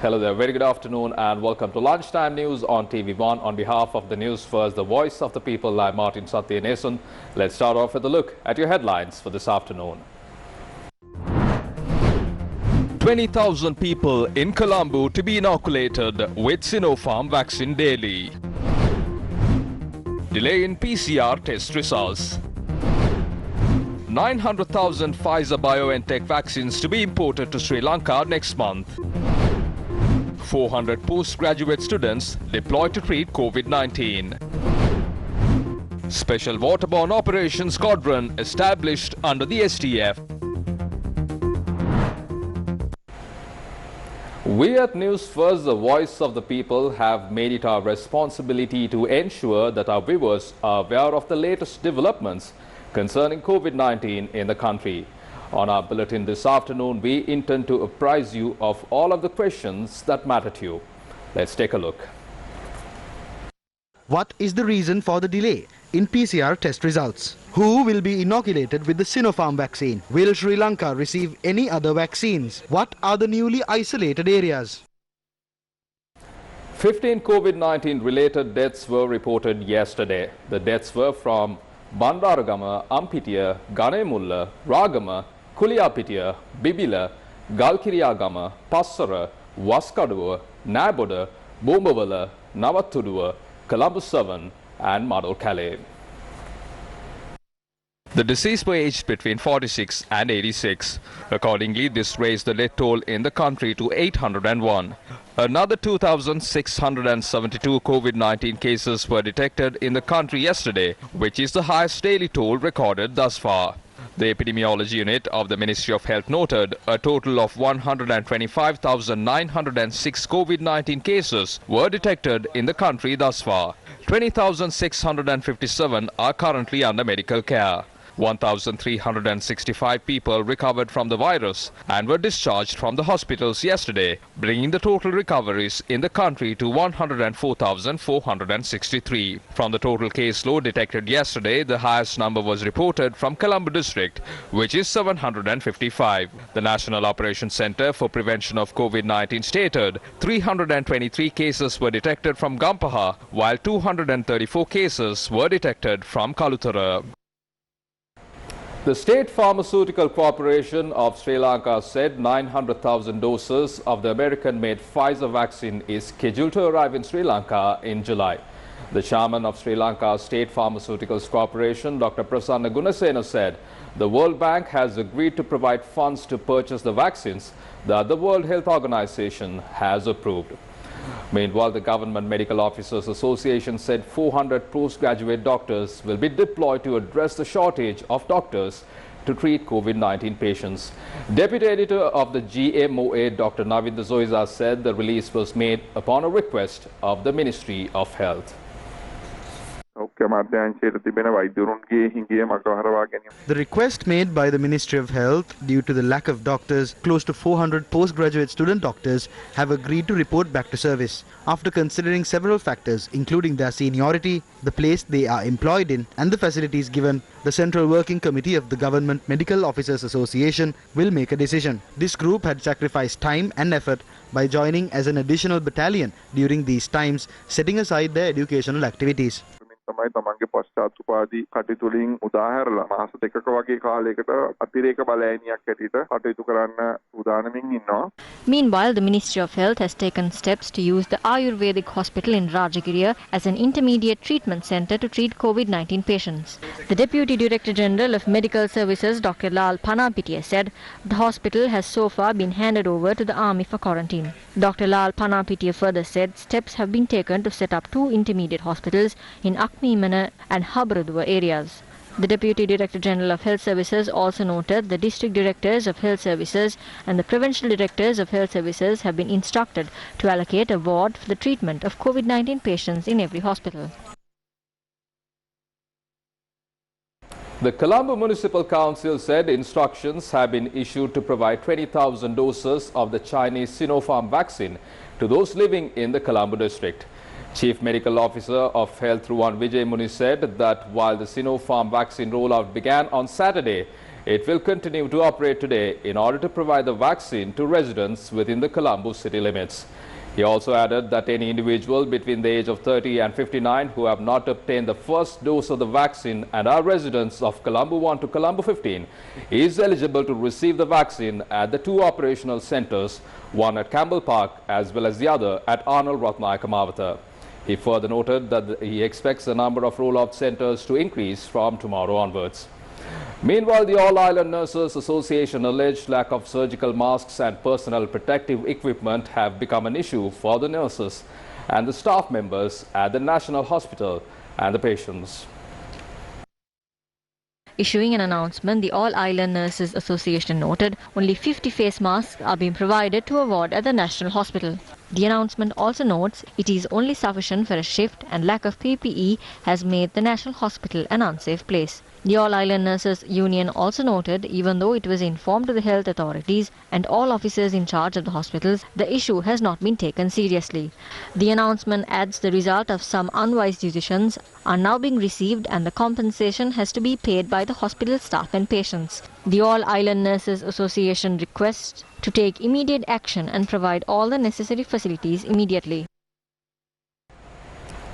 Hello there, very good afternoon and welcome to Lunchtime News on TV1. On behalf of the News First, the voice of the people, I'm Martin Satyanesan. Let's start off with a look at your headlines for this afternoon. 20,000 people in Colombo to be inoculated with Sinopharm vaccine daily. Delay in PCR test results. 900,000 Pfizer-BioNTech vaccines to be imported to Sri Lanka next month. 400 postgraduate students deployed to treat COVID-19. Special waterborne operations squadron established under the STF. We at News First, the voice of the people, have made it our responsibility to ensure that our viewers are aware of the latest developments concerning COVID-19 in the country. On our bulletin this afternoon, we intend to apprise you of all of the questions that matter to you. Let's take a look. What is the reason for the delay in PCR test results? Who will be inoculated with the Sinopharm vaccine? Will Sri Lanka receive any other vaccines? What are the newly isolated areas? 15 COVID-19 related deaths were reported yesterday. The deaths were from Bandaragama, Ampitiya, Ganemulla, Ragama, Kuliyapitiya, Bibila, Galkiriyagama, Passara, Waskaduwa, Naboda, Bombavala, Navattuduwa, Colombo 7 and Madol Calais. The deceased were aged between 46 and 86. Accordingly, this raised the death toll in the country to 801. Another 2,672 COVID-19 cases were detected in the country yesterday, which is the highest daily toll recorded thus far. The epidemiology unit of the Ministry of Health noted a total of 125,906 COVID-19 cases were detected in the country thus far. 20,657 are currently under medical care. 1,365 people recovered from the virus and were discharged from the hospitals yesterday, bringing the total recoveries in the country to 104,463. From the total caseload detected yesterday, the highest number was reported from Colombo district, which is 755. The National Operations Center for Prevention of COVID-19 stated 323 cases were detected from Gampaha, while 234 cases were detected from Kalutara. The State Pharmaceutical Corporation of Sri Lanka said 900,000 doses of the American-made Pfizer vaccine is scheduled to arrive in Sri Lanka in July. The chairman of Sri Lanka State Pharmaceuticals Corporation, Dr. Prasanna Gunasena, said the World Bank has agreed to provide funds to purchase the vaccines that the World Health Organization has approved. Meanwhile, the Government Medical Officers Association said 400 postgraduate doctors will be deployed to address the shortage of doctors to treat COVID-19 patients. Deputy Editor of the GMOA, Dr. Navinda Zoiza, said the release was made upon a request of the Ministry of Health. The request made by the Ministry of Health due to the lack of doctors, close to 400 postgraduate student doctors have agreed to report back to service. After considering several factors, including their seniority, the place they are employed in and the facilities given, the Central Working Committee of the Government Medical Officers Association will make a decision. This group had sacrificed time and effort by joining as an additional battalion during these times, setting aside their educational activities. තමයි තමන්ගේ පශ්චාත්තුපාදී කටයුතු වලින් උදාහරණලා මාස දෙකක වගේ කාලයකට අතිරේක බලෑනියක් හැටියට කටයුතු කරන්න උදානමින් ඉන්නවා. Meanwhile, the Ministry of Health has taken steps to use the Ayurvedic hospital in Rajagiriya as an intermediate treatment center to treat COVID-19 patients. The Deputy Director General of Medical Services, Dr. Lal Panapitiya, said the hospital has so far been handed over to the army for quarantine. Dr. Lal Panapitiya further said steps have been taken to set up 2 intermediate hospitals in Akmimana and Habradua areas. The Deputy Director General of Health Services also noted the District Directors of Health Services and the Provincial Directors of Health Services have been instructed to allocate a ward for the treatment of COVID-19 patients in every hospital. The Colombo Municipal Council said instructions have been issued to provide 20,000 doses of the Chinese Sinopharm vaccine to those living in the Colombo district. Chief Medical Officer of Health Ruwan Vijay Muni said that while the Sinopharm vaccine rollout began on Saturday, It will continue to operate today in order to provide the vaccine to residents within the Colombo city limits. He also added that any individual between the age of 30 and 59 who have not obtained the first dose of the vaccine and are residents of Colombo 1 to Colombo 15 is eligible to receive the vaccine at the two operational centres, one at Campbell Park as well as the other at Arnold Ratnayaka Mawatha. He further noted that he expects the number of roll-out centres to increase from tomorrow onwards. Meanwhile, the All Island Nurses Association alleged lack of surgical masks and personal protective equipment have become an issue for the nurses and the staff members at the National Hospital and the patients. Issuing an announcement, the All Island Nurses Association noted only 50 face masks are being provided to award at the National Hospital. The announcement also notes it is only sufficient for a shift and lack of PPE has made the National Hospital an unsafe place. The All Island Nurses Union also noted even though it was informed to the health authorities and all officers in charge of the hospitals, the issue has not been taken seriously. The announcement adds the result of some unwise decisions are now being received and the compensation has to be paid by the hospital staff and patients. The All Island Nurses Association requests to take immediate action and provide all the necessary facilities immediately.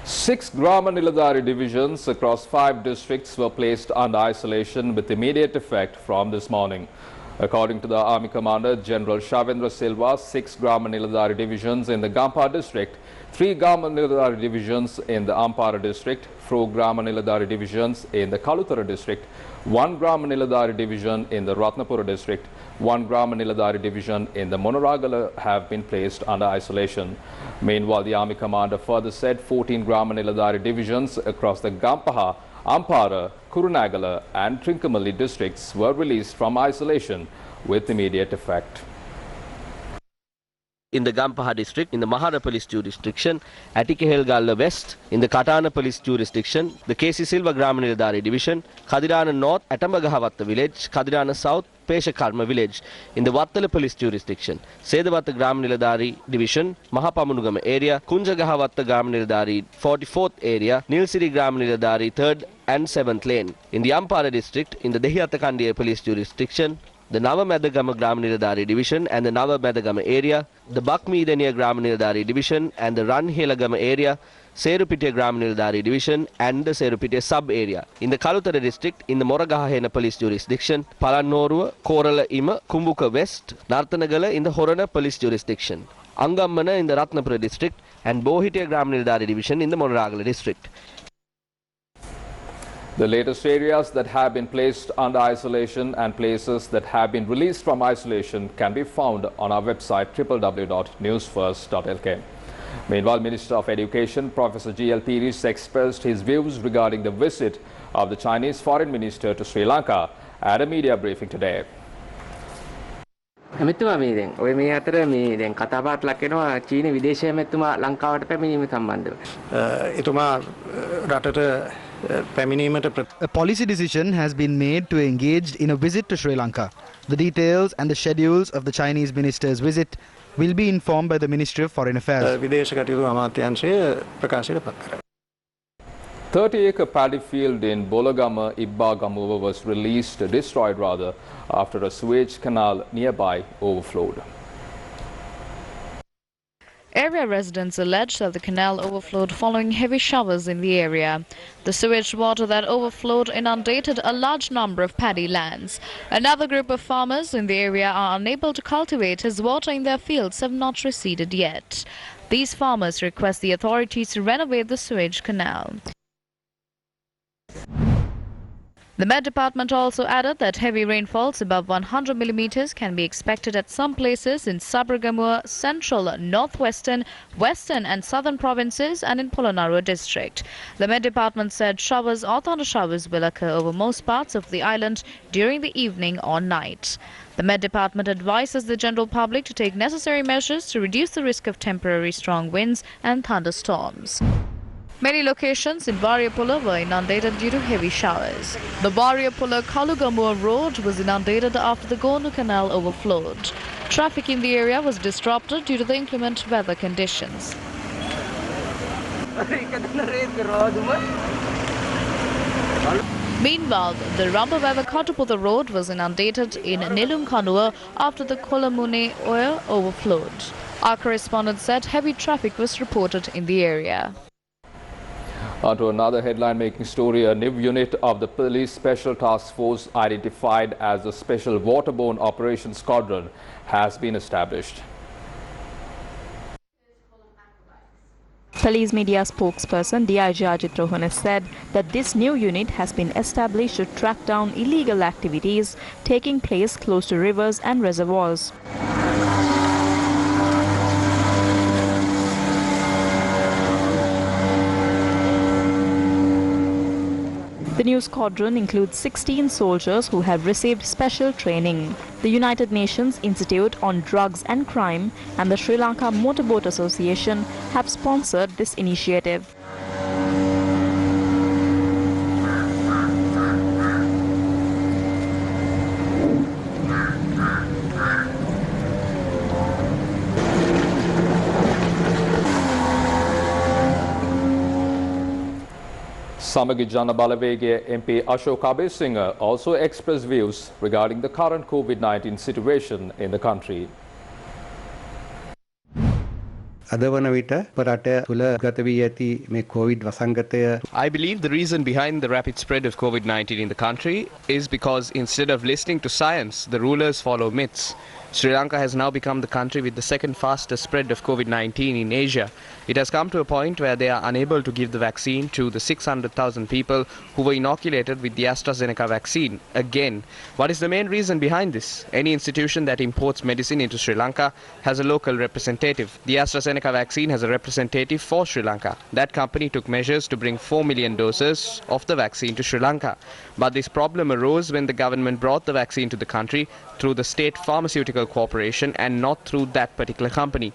6 Grama Niladhari divisions across 5 districts were placed under isolation with immediate effect from this morning. According to the Army Commander General Shavendra Silva, 6 Grama Niladhari divisions in the Gampha district, 3 Grama Niladhari divisions in the Ampara district, 4 Grama Niladhari divisions in the Kalutara district, 1 Grama Niladhari division in the Ratnapura district, 1 Grama Niladhari division in the Monaragala have been placed under isolation. Meanwhile, the Army Commander further said 14 Grama Niladhari divisions across the Gampaha, Ampara, Kurunagala and Trincomalee districts were released from isolation with immediate effect. In the Gampaha district, in the Mahara police jurisdiction, Atikehelgalla West, in the Katana police jurisdiction, the KC Silva Grama Niladhari division, Kadirana North, Atambagahavatta village, Kadirana South, Peshakarma village, in the Wattala police jurisdiction, Sedavatta Grama Niladhari division, Mahapamunugama area, Kunjagahavatta Grama Niladhari 44th area, Nilsiri Grama Niladhari 3rd and 7th lane. In the Ampara district, in the Dehiyattakandiya police jurisdiction, the Navamedagama Grama Niladhari division and the Navamedagama area, the Bakmeedaniya Grama Niladhari division and the Ranhelagama area, Serupitiya Grama Niladhari division and the Serupitiya sub area. In the Kalutara district, in the Moragahahena police jurisdiction, Palannoruwa, Korala Ima, Kumbuka West, Narthanagala in the Horana police jurisdiction, Angammana in the Ratnapura district and Bohitiya Grama Niladhari division in the Monaragala district. The latest areas that have been placed under isolation and places that have been released from isolation can be found on our website www.newsfirst.lk. Meanwhile, Minister of Education Professor G.L. Pires expressed his views regarding the visit of the Chinese Foreign Minister to Sri Lanka at a media briefing today. එමෙතුමා මේ දැන් ඔය මේ අතර මේ දැන් කතාබහට ලක් වෙනවා චීන විදේශ ඇමතුමා ලංකාවට පැමිණීම සම්බන්ධව. එතුමා රටට පැමිණීමට A policy decision has been made to engage in a visit to Sri Lanka. The details and the schedules of the Chinese minister's visit will be informed by the Ministry of Foreign Affairs. විදේශ කටයුතු අමාත්‍යාංශය ප්‍රකාශයට පත් කරා. 30-acre paddy field in Bolagama, Ibbagamuva was destroyed after a sewage canal nearby overflowed. Area residents allege that the canal overflowed following heavy showers in the area. The sewage water that overflowed inundated a large number of paddy lands. Another group of farmers in the area are unable to cultivate as water in their fields have not receded yet. These farmers request the authorities to renovate the sewage canal. The Met Department also added that heavy rainfalls above 100 millimeters can be expected at some places in Sabaragamuwa, central, northwestern, western and southern provinces and in Polonnaruwa district. The Met Department said showers or thunder showers will occur over most parts of the island during the evening or night. The Met Department advises the general public to take necessary measures to reduce the risk of temporary strong winds and thunderstorms. Many locations in Variapula were inundated due to heavy showers. The Variapula-Kalugamur road was inundated after the Gonu Canal overflowed. Traffic in the area was disrupted due to the inclement weather conditions. Meanwhile, the Rambavava Kataputha road was inundated in Nilumkanua after the Kolamune oil overflowed. Our correspondent said heavy traffic was reported in the area. On to another headline-making story. A new unit of the Police Special Task Force, identified as the Special Waterborne Operations Squadron, has been established. Police media spokesperson DIG Ajit Rohan said that this new unit has been established to track down illegal activities taking place close to rivers and reservoirs. The new squadron includes 16 soldiers who have received special training. The United Nations Institute on Drugs and Crime and the Sri Lanka Motorboat Association have sponsored this initiative. Samagi Jana Balawege MP Ashok Abesinghe also expressed views regarding the current COVID-19 situation in the country. I believe the reason behind the rapid spread of COVID-19 in the country is because instead of listening to science, the rulers follow myths. Sri Lanka has now become the country with the second fastest spread of COVID-19 in Asia. It has come to a point where they are unable to give the vaccine to the 600,000 people who were inoculated with the AstraZeneca vaccine. Again, what is the main reason behind this? Any institution that imports medicine into Sri Lanka has a local representative. The AstraZeneca vaccine has a representative for Sri Lanka. That company took measures to bring 4 million doses of the vaccine to Sri Lanka. But this problem arose when the government brought the vaccine to the country through the state pharmaceutical corporation and not through that particular company.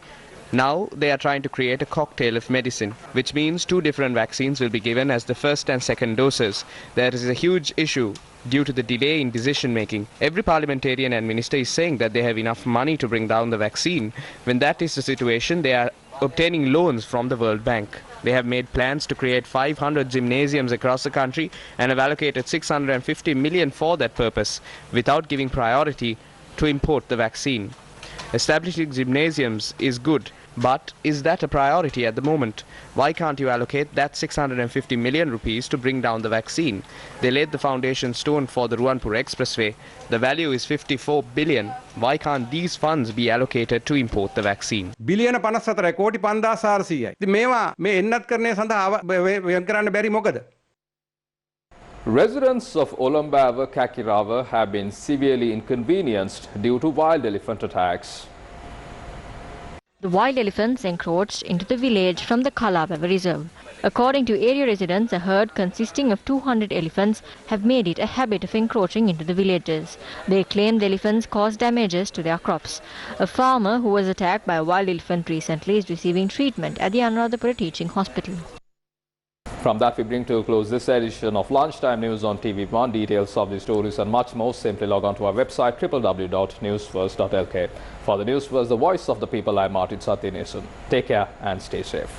Now they are trying to create a cocktail of medicine, which means 2 different vaccines will be given as the first and second doses. There is a huge issue due to the delay in decision making. Every parliamentarian and minister is saying that they have enough money to bring down the vaccine. When that is the situation, they are obtaining loans from the World Bank. They have made plans to create 500 gymnasiums across the country and have allocated 650 million for that purpose, without giving priority to import the vaccine. Establishing gymnasiums is good, but is that a priority at the moment? Why can't you allocate that 650 million rupees to bring down the vaccine? They laid the foundation stone for the Ruwanpura Expressway. The value is 54 billion. Why can't these funds be allocated to import the vaccine? Billion 54 කෝටි 5400යි. ඉතින් මේවා මේ එන්නත් කරන්නේ සඳහා වෙන් කරන්න බැරි මොකද? Residents of Olambava, Kakirava have been severely inconvenienced due to wild elephant attacks. The wild elephants encroached into the village from the Kalabava Reserve. According to area residents, a herd consisting of 200 elephants have made it a habit of encroaching into the villages. They claim the elephants caused damages to their crops. A farmer who was attacked by a wild elephant recently is receiving treatment at the Anuradhapura Teaching Hospital. From that, we bring to a close this edition of Lunchtime News on TV1. Details of the stories and much more, simply log on to our website www.newsfirst.lk. For the Newsfirst, the voice of the people, I'm Martin Satyanesan. Take care and stay safe.